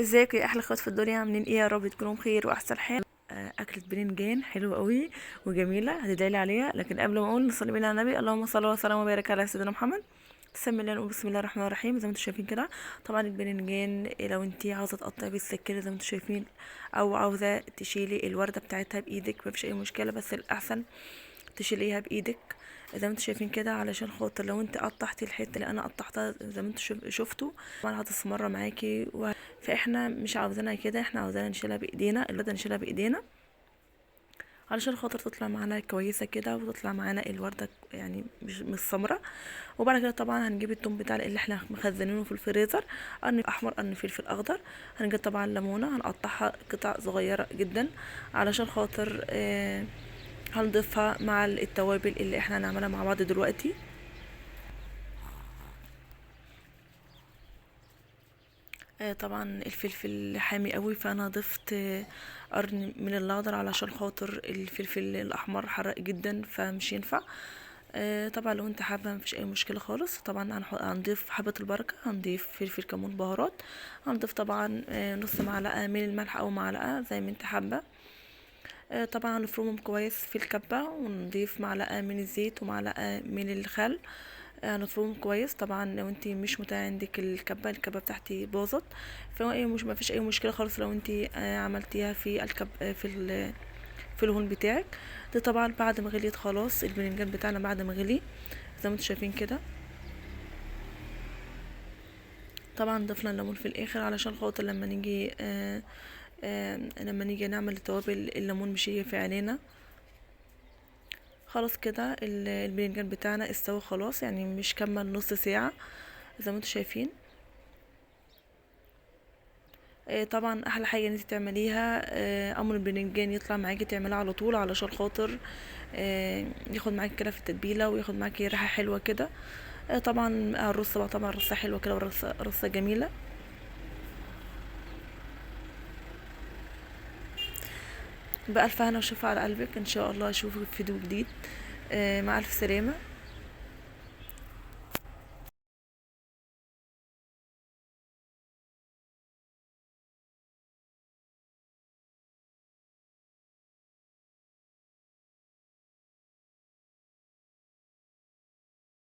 ازيكم يا احلى اخوات في الدنيا؟ عاملين ايه؟ يا رب تكونوا بخير واحسن حال. اكلة بتنجان حلوه قوي وجميله، هتدعيلي عليها. لكن قبل ما اقول نصلي بينا على النبي، اللهم صل وسلم وبارك على سيدنا محمد. بسم الله، نقول بسم الله الرحمن الرحيم زي ما انتم شايفين كده. طبعا البتنجان لو انتي عاوزه تقطعي بالسكينه زي ما انتم شايفين، او عاوزه تشيلي الورده بتاعتها بايدك، مفيش اي مشكله، بس الاحسن تشيليها بايدك زي ما انتم شايفين كده، علشان خاطر لو انت قطعتي الحته اللي انا قطعتها زي ما انتم شفتوا طبعا هتسمر معاكي فاحنا مش عاوزينها كده، احنا عاوزينها نشيلها بايدينا، الورده نشيلها بايدينا علشان خاطر تطلع معانا كويسه كده، وتطلع معانا الورده يعني مش سمره. وبعد كده طبعا هنجيب التوم بتاع اللي احنا مخزنينه في الفريزر، قرن احمر قرن فلفل اخضر. هنجيب طبعا ليمونه هنقطعها قطع صغيره جدا علشان خاطر هنضيفها مع التوابل اللي احنا هنعملها مع بعض دلوقتي. طبعا الفلفل حامي قوي، فانا ضفت قرن من الاخضر علشان خاطر الفلفل الاحمر حرق جدا فمش ينفع. طبعا لو انت حابه مفيش اي مشكله خالص. طبعا هنضيف حبه البركه، هنضيف فلفل كمون بهارات، هنضيف طبعا نص معلقه من الملح او معلقه زي ما انت حابه. طبعا نفرمهم كويس في الكبة، ونضيف معلقة من الزيت ومعلقة من الخل. نفرمهم كويس. طبعا لو انتي مش متاح عندك الكبة بتاعتي باظت، مش ما فيش اي مشكلة خالص لو انتي عملتيها في الكب في الهون بتاعك. ده طبعا بعد ما غليت خلاص الباذنجان بتاعنا، بعد ما غلي زي ما انتم شايفين كده. طبعا ضفنا الليمون في الاخر علشان خاطر لما نيجي نعمل التوابل الليمون مش هيجي في عينينا. خلاص كده الباذنجان بتاعنا استوى خلاص، يعني مش كمل نص ساعة زي ما انتم شايفين. طبعا احلى حاجه ان انت تعمليها امر الباذنجان يطلع معاكي تعمليها على طول علشان خاطر ياخد معاكي كده في التتبيله، وياخد معاكي ريحه حلوه كده. طبعا الرصه بقى طبعا رصه حلوه كده، ورصه جميله. بألف هنا وشفا على قلبك، ان شاء الله اشوفك في فيديو جديد. مع الف سلامه.